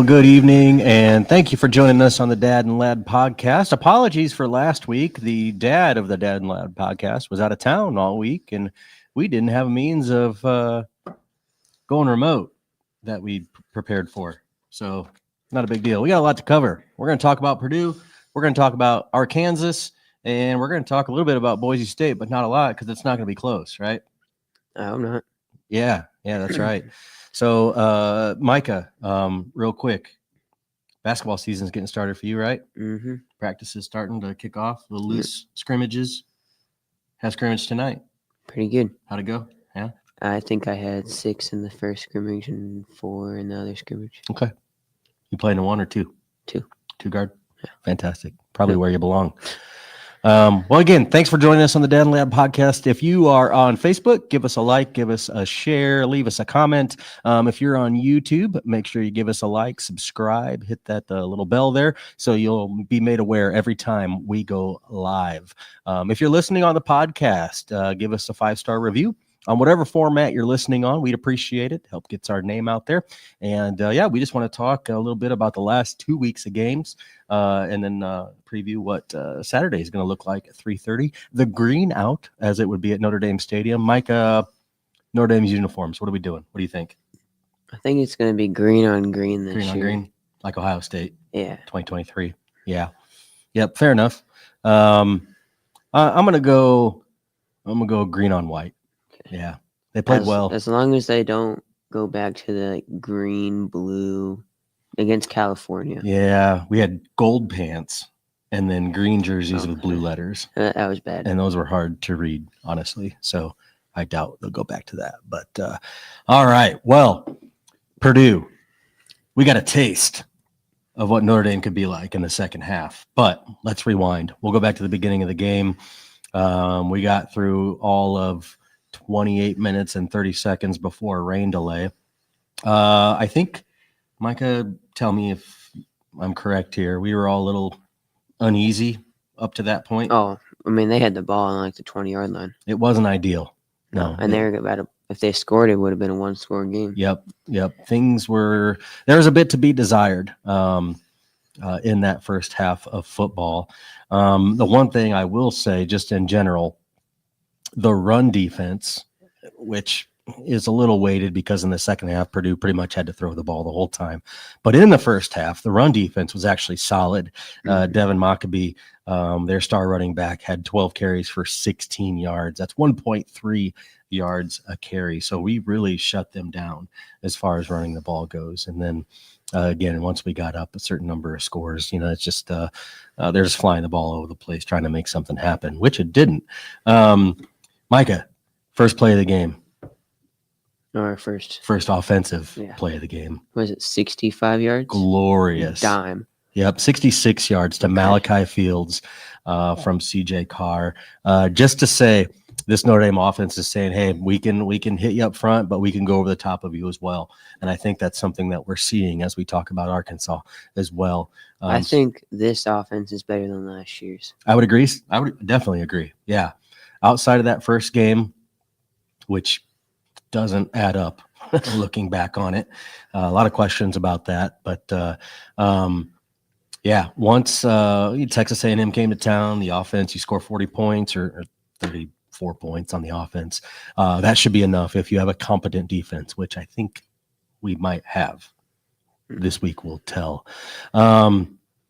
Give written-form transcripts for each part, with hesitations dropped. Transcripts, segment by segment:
Well, good evening, and thank you for joining us on the Dad and Lad podcast. Apologies for last week. The dad of the Dad and Lad podcast was out of town all week, and we didn't have a means of going remote that we prepared for. So not a big deal. We got a lot to cover. We're going to talk about Purdue. We're going to talk about Arkansas, and we're going to talk a little bit about Boise State, but not a lot because it's not going to be close, right? I'm not. Yeah, that's right. So, Micah, real quick, basketball season's getting started for you, right? Mm-hmm. Practice is starting to kick off. The loose scrimmages. Had scrimmage tonight. Pretty good. How'd it go? Yeah. I think I had 6 in the first scrimmage and 4 in the other scrimmage. Okay. You playing in 1 or 2? 2. 2 guard? Yeah. Fantastic. Probably where you belong. Well, again, thanks for joining us on the Dad and Lad podcast. If you are on Facebook, give us a like, give us a share, leave us a comment. If you're on YouTube, make sure you give us a like, subscribe, hit that little bell there so you'll be made aware every time we go live. If you're listening on the podcast, give us a 5-star review. On whatever format you're listening on, we'd appreciate it. Help gets our name out there. And, we just want to talk a little bit about the last 2 weeks of games and then preview what Saturday is going to look like at 3:30. The green out, as it would be at Notre Dame Stadium. Micah, Notre Dame's uniforms, what are we doing? What do you think? I think it's going to be green on green this year. Green on green, like Ohio State. Yeah. 2023. Yeah. Yep, fair enough. I'm going to go green on white. Yeah, they played well. As long as they don't go back to the green, blue against California. Yeah, we had gold pants and then green jerseys with blue letters. That was bad. And those were hard to read, honestly. So I doubt they'll go back to that. But all right, well, Purdue, we got a taste of what Notre Dame could be like in the second half. But let's rewind. We'll go back to the beginning of the game. We got through all of 28 minutes and 30 seconds before a rain delay. I think, Micah, tell me if I'm correct here. We were all a little uneasy up to that point. Oh, I mean, they had the ball on like the 20-yard line. It wasn't ideal. No. And they were about to, if they scored, it would have been a 1-score game. Yep. There was a bit to be desired in that first half of football. The one thing I will say, just in general, the run defense, which is a little weighted because in the second half, Purdue pretty much had to throw the ball the whole time. But in the first half, the run defense was actually solid. Devin Micah, their star running back, had 12 carries for 16 yards. That's 1.3 yards a carry. So we really shut them down as far as running the ball goes. And then again, once we got up a certain number of scores, it's just they're just flying the ball over the place trying to make something happen, which it didn't. Micah, first play of the game. Or first offensive play of the game. Was it 65 yards? Glorious. Dime. Yep, 66 yards to Malachi Fields from CJ Carr. Just to say, this Notre Dame offense is saying, hey, we can hit you up front, but we can go over the top of you as well. And I think that's something that we're seeing as we talk about Arkansas as well. I think this offense is better than last year's. I would agree. I would definitely agree. Yeah. Outside of that first game, which doesn't add up looking back on it. A lot of questions about that. But, once Texas A&M came to town, the offense, you score 40 points or 34 points on the offense. That should be enough if you have a competent defense, which I think we might have. This week will tell.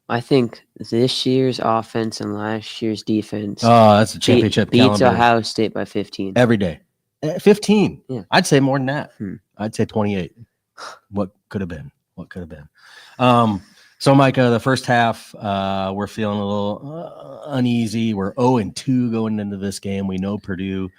I think this year's offense and last year's defense that's a championship beats caliber. Ohio State by 15. Every day. 15. Yeah. I'd say more than that. I'd say 28. What could have been? So, Micah, the first half, we're feeling a little uneasy. We're 0-2 going into this game. We know Purdue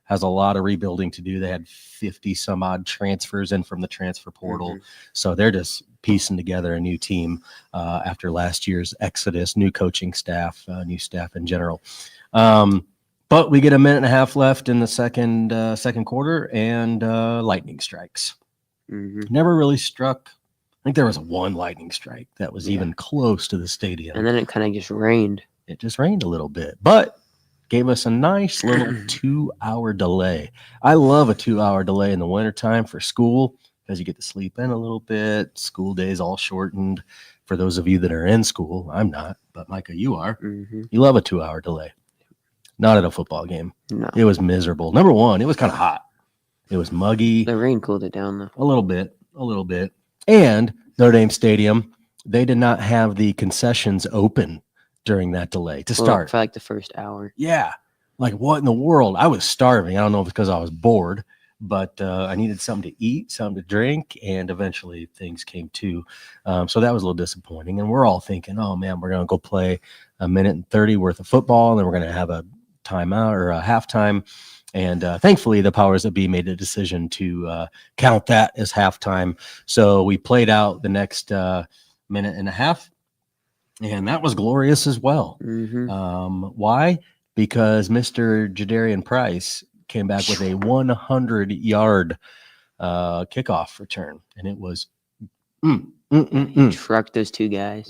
has a lot of rebuilding to do. They had 50 some odd transfers in from the transfer portal. So they're just piecing together a new team after last year's exodus, new coaching staff, new staff in general. But we get a minute and a half left in the second quarter, and lightning strikes. Never really struck. I think there was one lightning strike that was even close to the stadium. And then it kind of just rained. It just rained a little bit, but gave us a nice little 2-hour delay. I love a 2-hour delay in the wintertime for school. because you get to sleep in a little bit. School days all shortened. For those of you that are in school, I'm not, but Micah, you are. Mm-hmm. You love a 2-hour delay. Not at a football game. No. It was miserable. Number one, it was kind of hot. It was muggy. The rain cooled it down, though. A little bit. And Notre Dame Stadium, they did not have the concessions open during that delay to start. For like the first hour. Yeah. Like, what in the world? I was starving. I don't know if it's because I was bored, but I needed something to eat, something to drink, and eventually things came to. So that was a little disappointing. And we're all thinking, oh, man, we're going to go play a minute and 30 worth of football, and then we're going to have a timeout or a halftime. And thankfully, the powers that be made a decision to count that as halftime. So we played out the next minute and a half, and that was glorious as well. Mm-hmm. Why? Because Mr. Jadarian Price came back with a 100-yard kickoff return, and it was Trucked those two guys.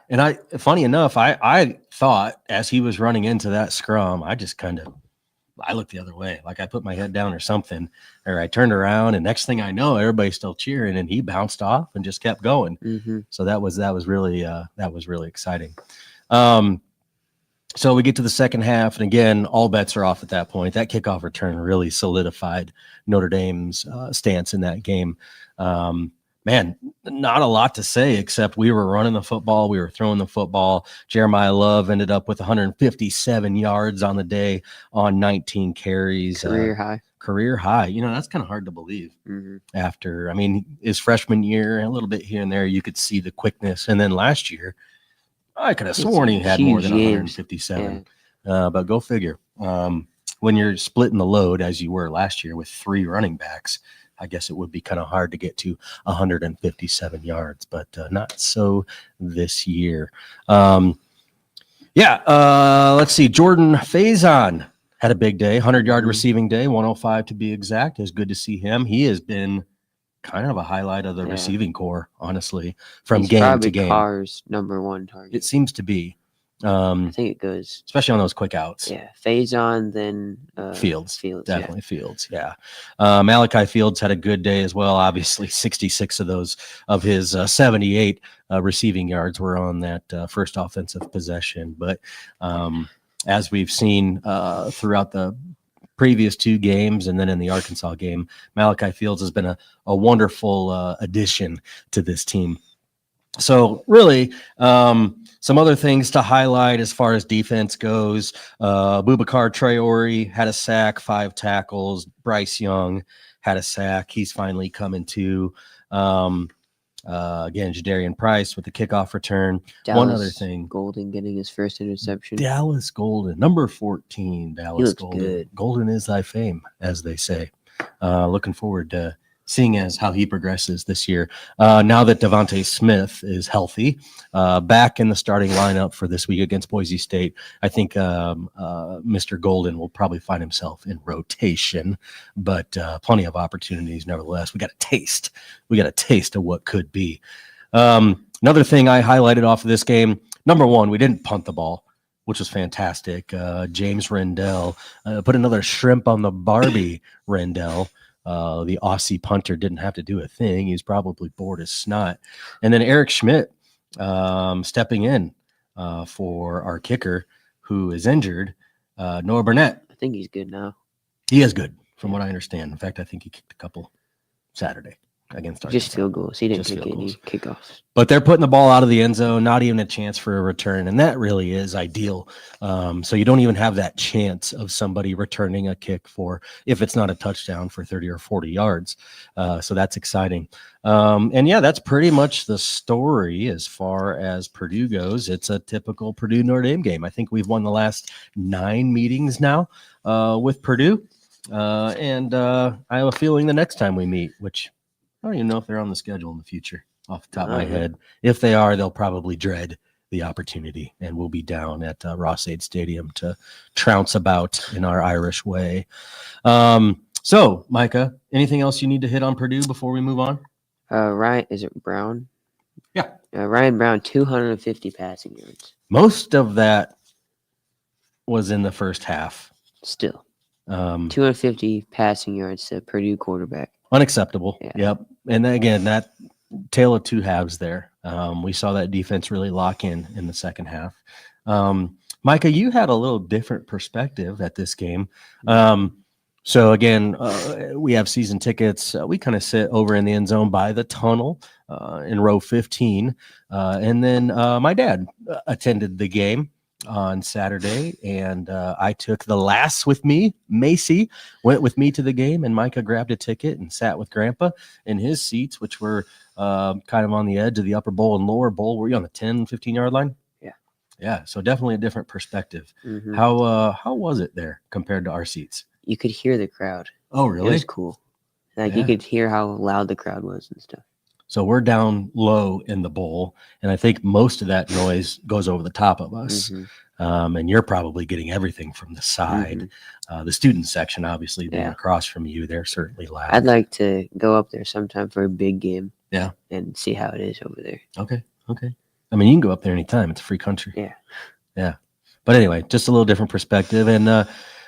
And funny enough, I thought as he was running into that scrum, I looked the other way, like I put my head down or something, or I turned around, and next thing I know, everybody's still cheering, and he bounced off and just kept going. Mm-hmm. So that was really exciting. So we get to the second half, and again, all bets are off at that point. That kickoff return really solidified Notre Dame's stance in that game. Man, not a lot to say except we were running the football. We were throwing the football. Jeremiah Love ended up with 157 yards on the day on 19 carries. Career high. That's kind of hard to believe after, his freshman year, a little bit here and there, you could see the quickness. And then last year, I could have sworn he had more than 157. But go figure. When you're splitting the load, as you were last year with 3 running backs, I guess it would be kind of hard to get to 157 yards, but not so this year. Let's see. Jordan Faison had a big day, 100-yard receiving day, 105 to be exact. It was good to see him. He has been kind of a highlight of the receiving core, honestly, from He's game to game. Carr's number one target. It seems to be. I think it goes, especially on those quick outs. Yeah, Faison, then Fields, definitely Fields. Yeah, Malachi Fields had a good day as well. Obviously, 66 of his 78 receiving yards were on that first offensive possession. But as we've seen throughout the previous 2 games and then in the Arkansas game, Malachi Fields has been a wonderful addition to this team. So really, some other things to highlight as far as defense goes. Boubacar Traore had a sack, 5 tackles. Bryce Young had a sack. He's finally coming to. Again, Jadarian Price with the kickoff return. One other thing. Golden getting his first interception. Dallas Golden, number 14, Dallas Golden. Good. Golden is thy fame, as they say. Looking forward to seeing as how he progresses this year. Now that Devontae Smith is healthy, back in the starting lineup for this week against Boise State, I think Mr. Golden will probably find himself in rotation, but plenty of opportunities nevertheless. We got a taste of what could be. Another thing I highlighted off of this game, number one, we didn't punt the ball, which was fantastic. James Rendell put another shrimp on the Barbie. Rendell. The Aussie punter didn't have to do a thing. He's probably bored as snot. And then Eric Schmidt stepping in for our kicker who is injured, Noah Burnett. I think he's good now. He is good, from what I understand. In fact, I think he kicked a couple Saturday against Arkansas. Just field goals. He didn't kick any kickoffs. But they're putting the ball out of the end zone, not even a chance for a return, and that really is ideal. So you don't even have that chance of somebody returning a kick for, if it's not a touchdown, for 30 or 40 yards. So that's exciting. That's pretty much the story as far as Purdue goes. It's a typical Purdue Notre Dame game. I think we've won the last 9 meetings now with Purdue. And I have a feeling the next time we meet, which I don't even know if they're on the schedule in the future off the top of my head. If they are, they'll probably dread the opportunity, and we'll be down at Ross-Ade Stadium to trounce about in our Irish way. So, Micah, anything else you need to hit on Purdue before we move on? Ryan, is it Brown? Yeah. Ryan Brown, 250 passing yards. Most of that was in the first half. Still. 250 passing yards to Purdue quarterback. Unacceptable. Yeah. Yep. And then again, that tale of two halves there. We saw that defense really lock in the second half. Micah, you had a little different perspective at this game. So again, we have season tickets. We kind of sit over in the end zone by the tunnel in row 15. And then my dad attended the game on Saturday, and I took the lass with me. Macy went with me to the game, and Micah grabbed a ticket and sat with Grandpa in his seats, which were kind of on the edge of the upper bowl and lower bowl. Were you on the 10, 15-yard line? Yeah, so definitely a different perspective. Mm-hmm. How was it there compared to our seats? You could hear the crowd. Oh, really? It was cool. Like you could hear how loud the crowd was and stuff. So we're down low in the bowl, and I think most of that noise goes over the top of us. And you're probably getting everything from the side. The student section, obviously, being across from you, they're certainly loud. I'd like to go up there sometime for a big game. Yeah. And see how it is over there. Okay. I mean, you can go up there anytime. It's a free country. Yeah. But anyway, just a little different perspective. And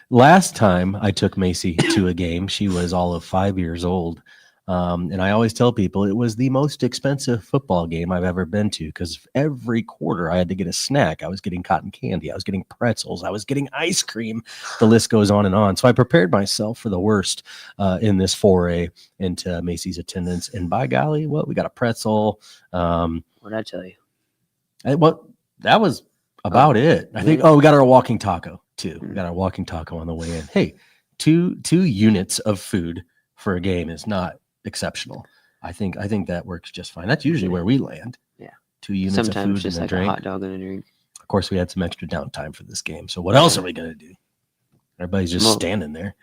last time I took Macy to a game, she was all of 5 years old. And I always tell people it was the most expensive football game I've ever been to, because every quarter I had to get a snack. I was getting cotton candy. I was getting pretzels. I was getting ice cream. The list goes on and on. So I prepared myself for the worst in this foray into Macy's attendance. And by golly, well, we got a pretzel. What'd I tell you? That was about it. I think, we got our walking taco too. We got our walking taco on the way in. Hey, two units of food for a game is not exceptional. I think that works just fine. That's usually where we land. Yeah. 2 units sometimes of food just and like a drink. A hot dog and a drink. Of course, we had some extra downtime for this game. So what else are we going to do? Everybody's just standing there.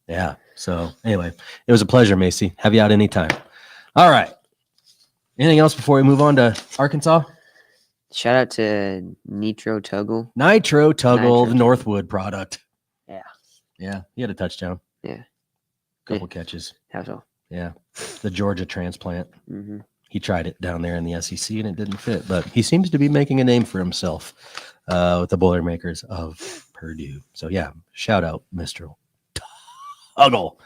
Yeah. So anyway, it was a pleasure, Macy. Have you out anytime. All right. Anything else before we move on to Arkansas? Shout out to Nitro Tuggle, the Northwood product. Yeah. He had a touchdown. Yeah. Couple catches. That's all. Yeah. The Georgia transplant. He tried it down there in the SEC and it didn't fit, but he seems to be making a name for himself with the Boilermakers of Purdue. So yeah, shout out, Mr. Tuggle.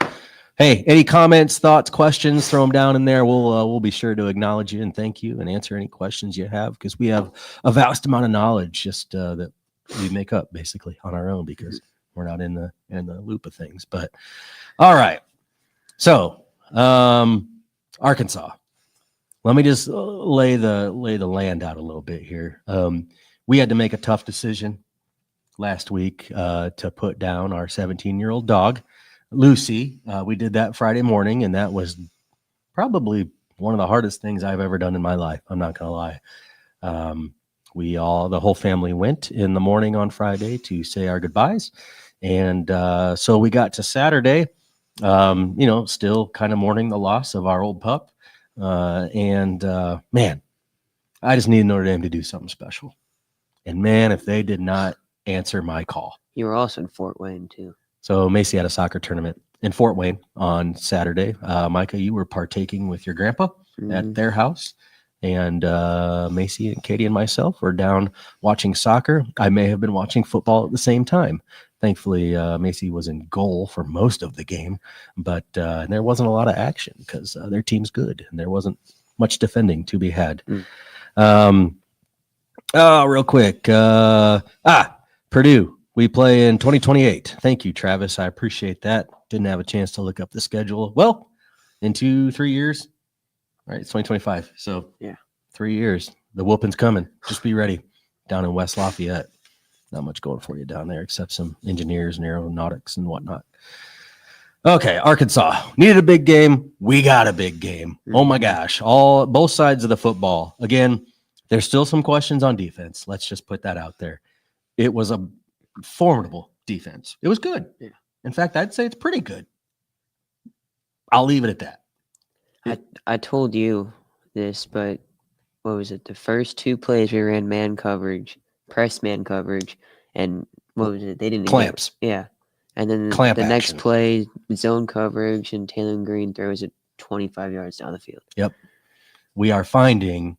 Hey, any comments, thoughts, questions, throw them down in there. We'll be sure to acknowledge you and thank you and answer any questions you have, because we have a vast amount of knowledge just that we make up basically on our own, because we're not in the loop of things. But all right. So Arkansas. Let me just lay the land out a little bit here. We had to make a tough decision last week to put down our 17-year-old dog, Lucy. We did that Friday morning, and that was probably one of the hardest things I've ever done in my life. I'm not going to lie. The whole family went in the morning on Friday to say our goodbyes. And so we got to Saturday, still kind of mourning the loss of our old pup. Man, I just needed Notre Dame to do something special. And man, if they did not answer my call. You were also in Fort Wayne too. So Macy had a soccer tournament in Fort Wayne on Saturday. Micah, you were partaking with your grandpa at their house. And Macy and Katie and myself were down watching soccer. I may have been watching football at the same time. Thankfully, Macy was in goal for most of the game, but there wasn't a lot of action because their team's good and there wasn't much defending to be had. Real quick. Purdue, we play in 2028. Thank you, Travis. I appreciate that. Didn't have a chance to look up the schedule. Well, in 2-3 years, right? It's 2025. So yeah, 3 years. The whooping's coming. Just be ready. Down in West Lafayette. Not much going for you down there except some engineers and aeronautics and whatnot. Okay, Arkansas needed a big game. We got a big game. Oh my gosh, both sides of the football. Again, there's still some questions on defense. Let's just put that out there. It was a formidable defense. It was good. Yeah. In fact, I'd say it's pretty good. I'll leave it at that. I told you this, but what was it? The first 2 plays we ran man coverage, press man coverage, and what was it? They didn't clamps. Yeah. And then Clamp the action. next play, zone coverage, and Taylor Green throws it 25 yards down the field. Yep. We are finding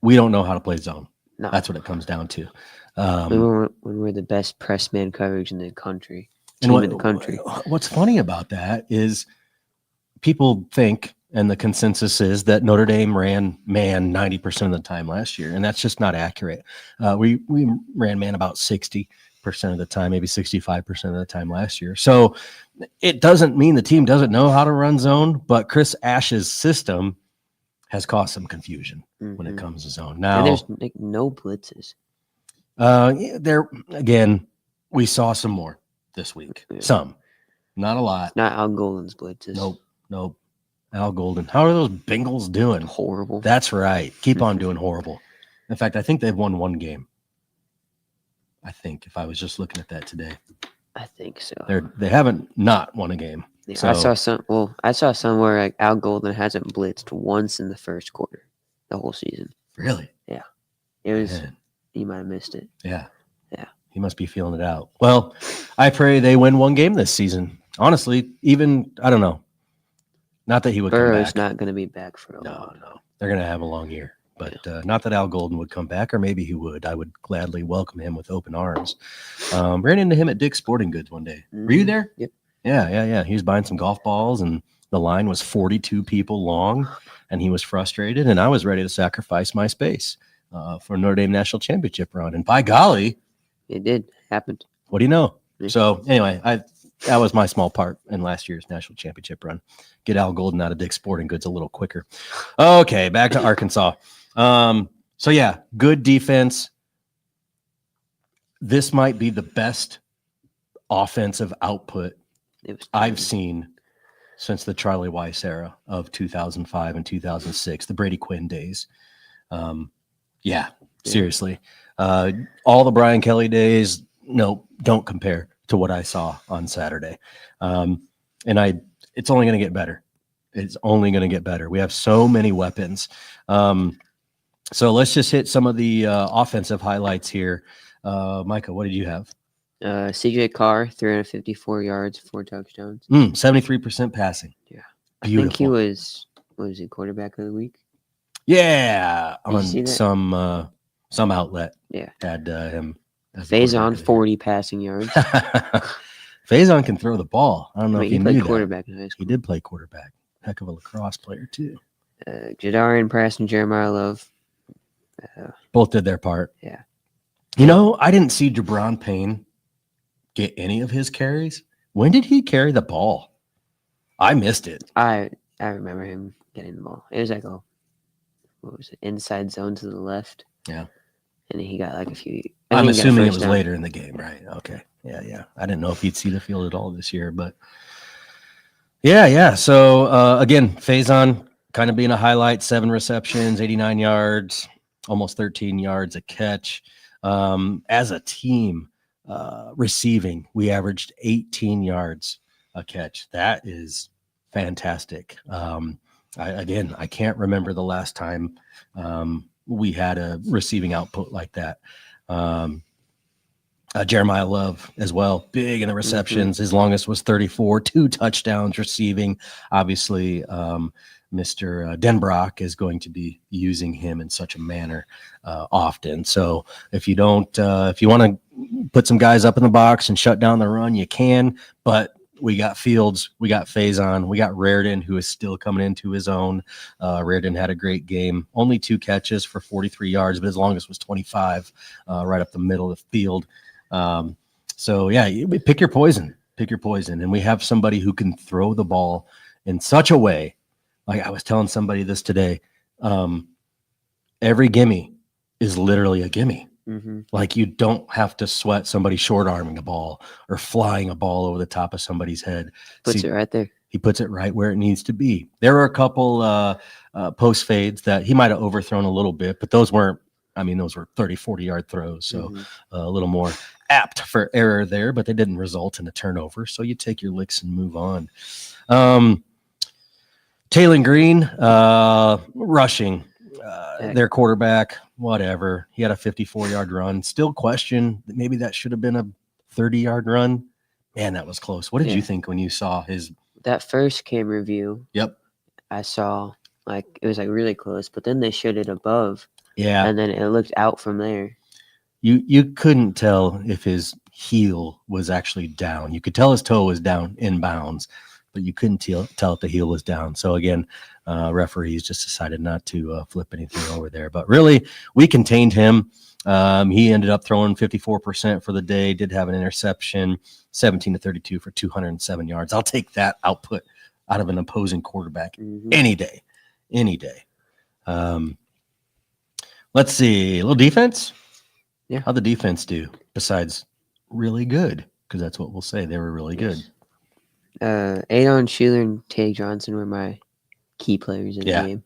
we don't know how to play zone. No. That's what it comes down to. When we're the best press man coverage in the country. In the country. What's funny about that is people think, and the consensus is that Notre Dame ran man 90% of the time last year, and that's just not accurate. We ran man about 60% of the time, maybe 65% of the time last year. So it doesn't mean the team doesn't know how to run zone, but Chris Ash's system has caused some confusion when it comes to zone. Now, and there's like no blitzes. there again, we saw some more this week. Yeah. Some, not a lot. Not Al Golden's blitzes. Nope. Al Golden. How are those Bengals doing? Horrible. That's right. Keep on doing horrible. In fact, I think they've won one game. I think if I was just looking at that today, I think so. They haven't not won a game. Yeah, So, I saw somewhere like Al Golden hasn't blitzed once in the first quarter, the whole season. really? It was. Man. You might have missed it. Yeah. Yeah. He must be feeling it out. Well, I pray they win one game this season. Honestly, even I don't know. Not that he would come Burrow's back. not going to be back for a while. No. They're going to have a long year. But not that Al Golden would come back, or maybe he would. I would gladly welcome him with open arms. Ran into him at Dick's Sporting Goods one day. Were you there? Yep. Yeah. He was buying some golf balls, and the line was 42 people long, and he was frustrated, and I was ready to sacrifice my space for Notre Dame National Championship run. And by golly, It did. Happened. what do you know? Yeah. So anyway, that was my small part in last year's national championship run. Get Al Golden out of Dick's Sporting Goods a little quicker. Okay, back to Arkansas. So yeah, good defense. This might be the best offensive output I've seen since the Charlie Weiss era of 2005 and 2006, the Brady Quinn days. Seriously. All the Brian Kelly days, no, don't compare to what I saw on Saturday. It's only going to get better. It's only going to get better. We have so many weapons. So let's just hit some of the offensive highlights here. Micah, what did you have? CJ Carr, 354 yards, 4 touchdowns. 73% passing. Yeah. Beautiful. I think he was he quarterback of the week? Yeah, Did you see on that? some outlet. Yeah. Had him. as the Faison, quarterback. 40 passing yards. Faison can throw the ball. I don't know I if mean, you he knew played that. quarterback in high school. He did play quarterback. Heck of a lacrosse player too. Jadarian Preston, Jeremiah Love. Both did their part. Yeah. You know, I didn't see Jabron Payne get any of his carries. When did he carry the ball? I missed it. I remember him getting the ball. It was like inside zone to the left. Yeah. And he got like a few. I'm assuming it was down. later in the game, right? Okay. Yeah. I didn't know if he'd see the field at all this year, but yeah. So again, Faison kind of being a highlight, 7 receptions, 89 yards, almost 13 yards a catch. As a team, receiving, we averaged 18 yards a catch. That is fantastic. I can't remember the last time we had a receiving output like that. Jeremiah Love as well, big in the receptions. His longest was 34, 2 touchdowns receiving. Obviously, Mr. Denbrock is going to be using him in such a manner often. So if you want to put some guys up in the box and shut down the run, you can. But we got Fields, we got Faison, we got Reardon, who is still coming into his own. Reardon had a great game. Only 2 catches for 43 yards, but his longest was 25, right up the middle of the field. So yeah, pick your poison. And we have somebody who can throw the ball in such a way. Like I was telling somebody this today, every gimme is literally a gimme. Mm-hmm. Like you don't have to sweat somebody short arming a ball or flying a ball over the top of somebody's head. Puts it right there. He puts it right where it needs to be. There were a couple post fades that he might have overthrown a little bit, but those were 30, 40-yard throws. So a little more apt for error there, but they didn't result in a turnover. So you take your licks and move on. Taylon Green, rushing, their quarterback, whatever. He had a 54-yard run. Still question that maybe that should have been a 30-yard run. Man, that was close. What did you think when you saw his? That first cam review. Yep. I saw it was really close, but then they showed it above. Yeah. And then it looked out from there. You couldn't tell if his heel was actually down. You could tell his toe was down in bounds, but you couldn't tell if the heel was down. So again, referees just decided not to flip anything over there. But really, we contained him. He ended up throwing 54% for the day, did have an interception, 17-32 for 207 yards. I'll take that output out of an opposing quarterback any day. Let's see, a little defense. Yeah. How'd the defense do besides really good? Because that's what we'll say. They were really good. Adon Schuler and Tig Johnson were my key players in the game.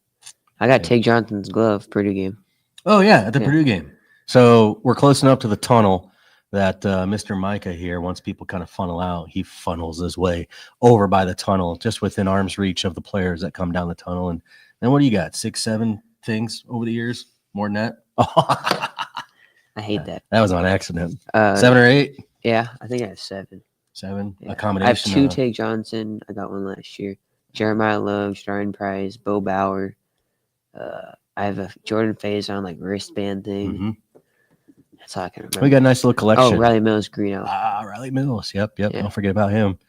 I got Tig Johnson's glove, Purdue game. Oh, yeah, at the Purdue game. So we're close enough to the tunnel that Mr. Micah here, once people kind of funnel out, he funnels his way over by the tunnel, just within arm's reach of the players that come down the tunnel. And then what do you got? 6, 7 things over the years? More than that? I hate that. That was on accident. 7 or 8? Yeah, I think I have 7. 7? Yeah. Accommodation. I have 2 Tig Johnson. I got one last year. Jeremiah Love, Starring Price, Bo Bauer. I have a Jordan Faison like wristband thing. That's all I can remember. We got a nice little collection. Oh, Riley Mills, Greeno. Riley Mills. Yep. Don't forget about him.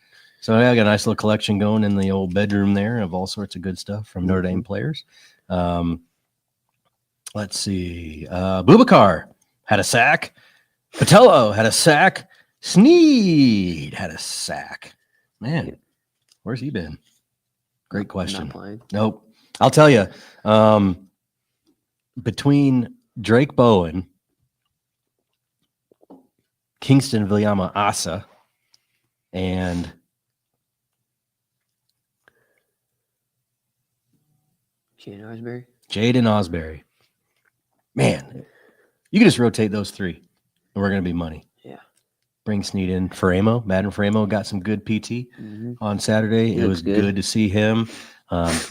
So I got a nice little collection going in the old bedroom there of all sorts of good stuff from Notre Dame players. Let's see. Boubacar had a sack. Patello had a sack. Sneed had a sack. Man, where's he been? Great question. Not playing. Nope. I'll tell you, between Drake Bowen, Kingston Viliama Asa, and Jaden Osbury. Man, you can just rotate those 3, and we're going to be money. Yeah. Bring Sneed in. Madden Faramo got some good PT on Saturday. It was good to see him.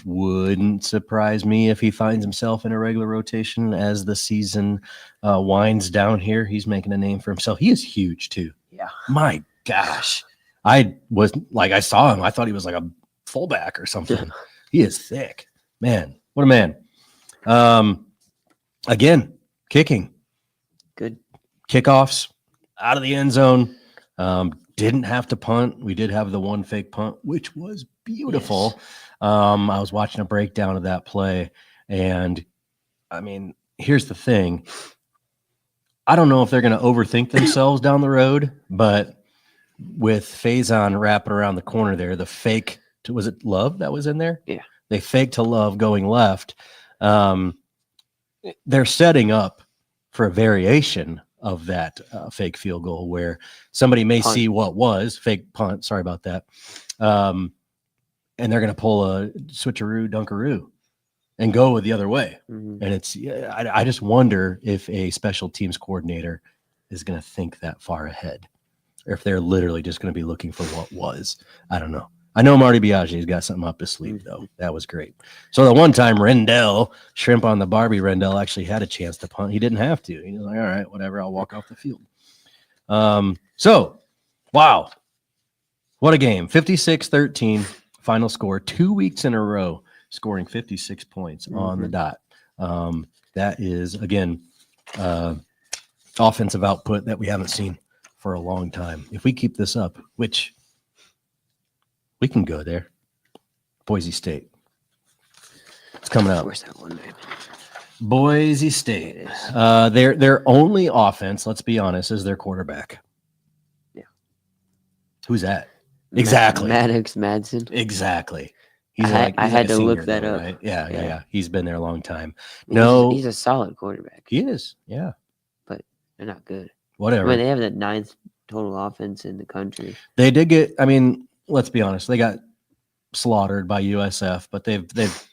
Wouldn't surprise me if he finds himself in a regular rotation as the season winds down here. He's making a name for himself. He is huge, too. Yeah. My gosh. I saw him. I thought he was like a fullback or something. He is thick. Man, what a man. Again, kicking. Good. Kickoffs out of the end zone. Didn't have to punt. We did have the one fake punt, which was beautiful. Yes. I was watching a breakdown of that play, and I mean, here's the thing. I don't know if they're going to overthink themselves down the road, but with Faison wrapping around the corner there, the fake to, was it Love that was in there? Yeah. They faked to Love going left. They're setting up for a variation of that fake field goal where somebody may see what was fake punt. Sorry about that. And they're going to pull a switcheroo, dunkaroo and go with the other way. And it's, I just wonder if a special teams coordinator is going to think that far ahead or if they're literally just going to be looking for what was. I don't know. I know Marty Biagi's got something up his sleeve, though. That was great. So the one time Rendell, shrimp on the Barbie, Rendell actually had a chance to punt. He didn't have to. He was like, all right, whatever, I'll walk off the field. So, wow. What a game. 56-13 final score. 2 weeks in a row scoring 56 points on the dot. That is, again, offensive output that we haven't seen for a long time. If we keep this up, which we can go there. Boise State. It's coming up. Where's that one name? Boise State. Their only offense, let's be honest, is their quarterback. Yeah. Who's that? Exactly. Maddox Madsen. Exactly. I had to look that up. Right? Yeah. He's been there a long time. He's a solid quarterback. He is. Yeah. But they're not good. Whatever. I mean, they have the 9th total offense in the country. They did get, I mean, let's be honest, they got slaughtered by USF, but they've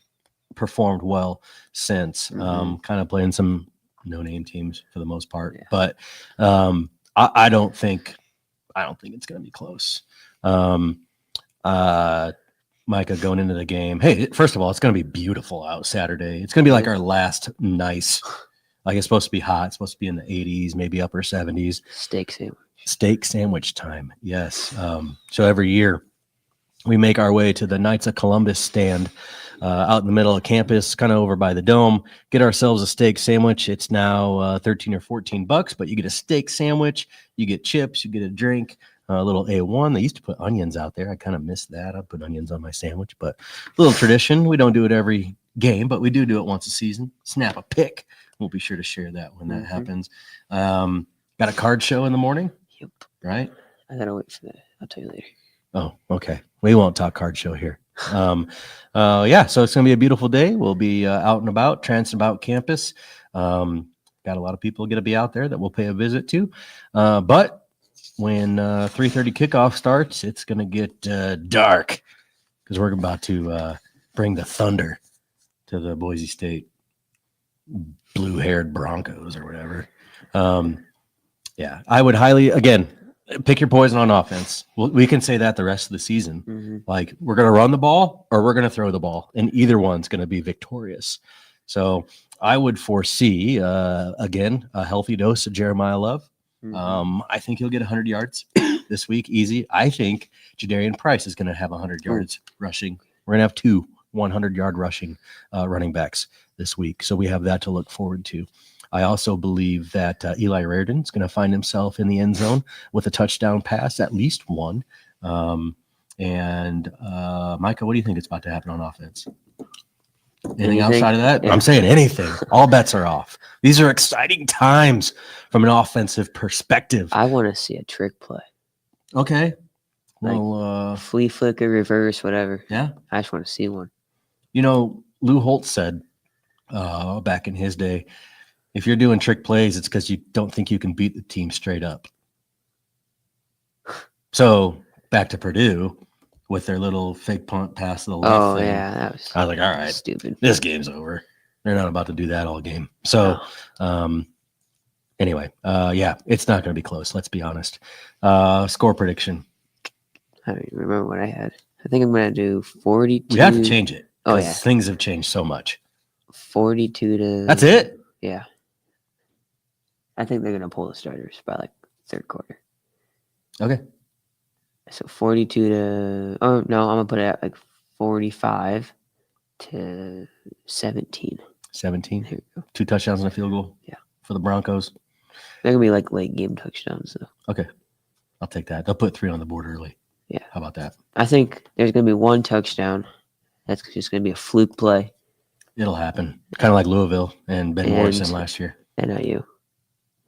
performed well since, kind of playing some no-name teams for the most part. Yeah. But I don't think it's going to be close. Micah going into the game. Hey, first of all, it's going to be beautiful out Saturday. It's going to be like our last nice, like it's supposed to be hot. It's supposed to be in the 80s, maybe upper 70s. Steak sandwich time. Yes. So every year we make our way to the Knights of Columbus stand out in the middle of campus, kind of over by the dome, get ourselves a steak sandwich. It's now $13 or $14, but you get a steak sandwich, you get chips, you get a drink. a little A1. They used to put onions out there. I kind of missed that. I put onions on my sandwich, but a little tradition. We don't do it every game, but we do it once a season. Snap a pick. We'll be sure to share that when that happens. Got a card show in the morning? Yep. Right? I gotta wait for that. I'll tell you later. Oh, okay. We won't talk card show here. Yeah, so it's going to be a beautiful day. We'll be out and about, trancing about campus. Got a lot of people going to be out there that we'll pay a visit to. But when 3:30 kickoff starts, it's going to get dark because we're about to bring the thunder to the Boise State blue-haired Broncos or whatever. Yeah, I would highly, again, pick your poison on offense. We can say that the rest of the season. Mm-hmm. Like, we're going to run the ball or we're going to throw the ball, and either one's going to be victorious. So I would foresee, again, a healthy dose of Jeremiah Love. Mm-hmm. I think he'll get 100 yards this week, easy. I think Jadarian Price is going to have 100 yards rushing. We're going to have 2 100-yard rushing running backs this week. So we have that to look forward to. I also believe that Eli Raridon is going to find himself in the end zone with a touchdown pass, at least one. And Micah, what do you think is about to happen on offense? Anything outside of that? Yeah. I'm saying anything. All bets are off. These are exciting times from an offensive perspective. I want to see a trick play. Okay. Like well, flea flicker, reverse, whatever. Yeah. I just want to see one. You know, Lou Holtz said back in his day, if you're doing trick plays, it's because you don't think you can beat the team straight up. So back to Purdue with their little fake punt pass to the left. Oh, yeah. That was I was like, all right, stupid. This game's over. They're not about to do that all game. So anyway, yeah, it's not going to be close. Let's be honest. Score prediction. I don't even remember what I had. I think I'm going to do 42. We have to change it. Oh, yeah. Things have changed so much. 42 to. That's it? Yeah. I think they're going to pull the starters by like third quarter. Okay. So 42 to. Oh, no, I'm going to put it at like 45 to 17. 17. There we go. 2 touchdowns and a field goal. Yeah. For the Broncos. They're going to be like late game touchdowns, though. Okay. I'll take that. They'll put 3 on the board early. Yeah. How about that? I think there's going to be 1 touchdown. That's just going to be a fluke play. It'll happen. Kind of like Louisville and Ben Morrison last year. NIU.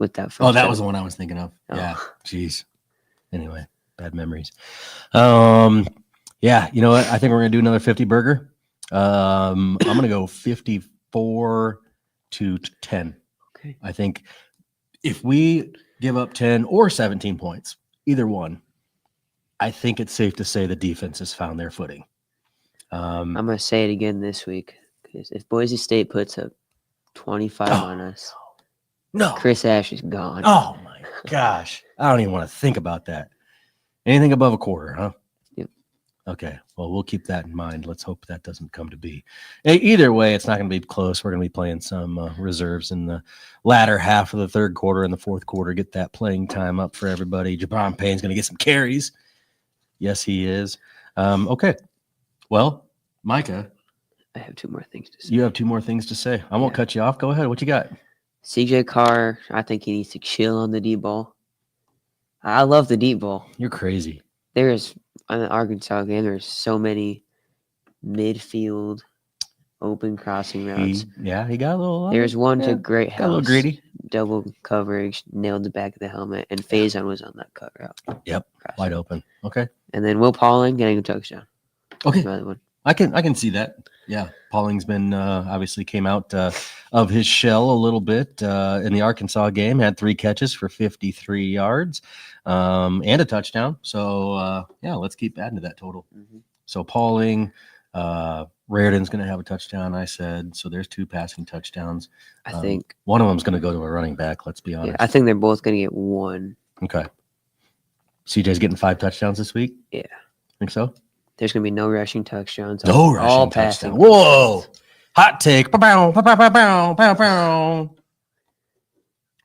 With that first that time. was the one I was thinking of. Oh. Yeah. Jeez. Anyway, bad memories. Yeah, you know what? I think we're going to do another 50 burger. I'm going to go 54 to 10. Okay. I think if we give up 10 or 17 points, either one, I think it's safe to say the defense has found their footing. I'm going to say it again this week. Because if Boise State puts up 25 on us, no, Chris Ash is gone. Oh, my gosh. I don't even want to think about that. Anything above a quarter, huh? Yep. Okay. Well, we'll keep that in mind. Let's hope that doesn't come to be. Either way, it's not going to be close. We're going to be playing some reserves in the latter half of the third quarter and the fourth quarter. Get that playing time up for everybody. Jabron Payne's going to get some carries. Yes, he is. Okay. Well, Micah. I have 2 more things to say. You have 2 more things to say. I won't cut you off. Go ahead. What you got? CJ Carr, I think he needs to chill on the deep ball. I love the deep ball. You're crazy. There's on the Arkansas game, there's so many midfield open crossing routes. He got a little. There's one to Great House. Got a little greedy. Double coverage, nailed the back of the helmet, and Faison was on that cut route. Yep, wide open. Okay. And then Will Pauling getting a touchdown. Okay. Another one. I can see that. Yeah, Pauling's been obviously came out of his shell a little bit in the Arkansas game. Had 3 catches for 53 yards and a touchdown. So yeah, let's keep adding to that total. Mm-hmm. So Pauling, Raridon's going to have a touchdown. I said so. There's 2 passing touchdowns. I think one of them's going to go to a running back. Let's be honest. Yeah, I think they're both going to get 1. Okay. CJ's getting 5 touchdowns this week. Yeah, think so. There's going to be no rushing touchdowns. No rushing all touchdowns. passing. Whoa. Hot take. Pow, pow, pow, pow, pow, pow, pow.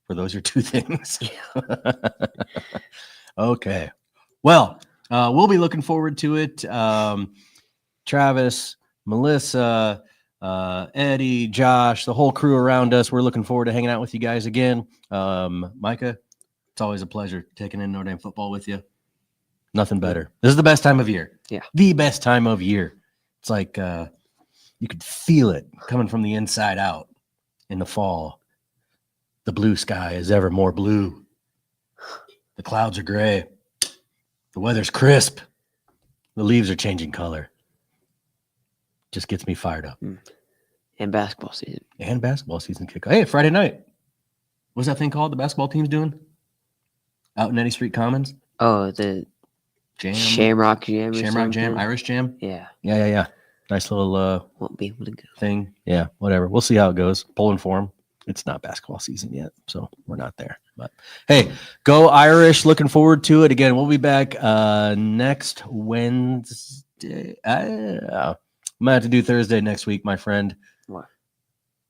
For those are 2 things. Yeah. Okay. Well, we'll be looking forward to it. Travis, Melissa, Eddie, Josh, the whole crew around us. We're looking forward to hanging out with you guys again. Micah, it's always a pleasure taking in Notre Dame football with you. Nothing better. This is the best time of year. Yeah. The best time of year. It's like you could feel it coming from the inside out in the fall. The blue sky is ever more blue. The clouds are gray. The weather's crisp. The leaves are changing color. Just gets me fired up. And basketball season. And basketball season kick. Hey, Friday night. What's that thing called the basketball team's doing? Out in Eddy Street Commons? Oh, the Jam. Shamrock Jam. Or Shamrock something. Jam, Irish Jam? Yeah. Yeah. Nice little Won't be able to go. thing. Yeah, whatever. We'll see how it goes. Pulling for them. It's not basketball season yet, so we're not there. But hey, go Irish. Looking forward to it. Again, we'll be back next Wednesday. I might have to do Thursday next week, my friend. What?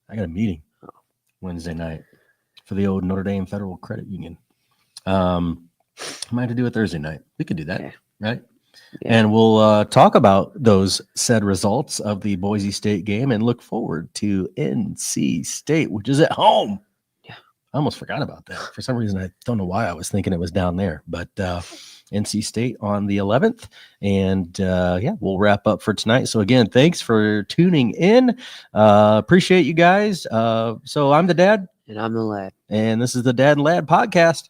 I got a meeting Wednesday night for the old Notre Dame Federal Credit Union. I might have to do it Thursday night. We could do that, Okay. right? Yeah. And we'll talk about those said results of the Boise State game and look forward to NC State, which is at home. Yeah. I almost forgot about that. For some reason, I don't know why I was thinking it was down there. But NC State on the 11th. And we'll wrap up for tonight. So again, thanks for tuning in. Appreciate you guys. So I'm the dad. And I'm the lad. And this is the Dad and Lad podcast.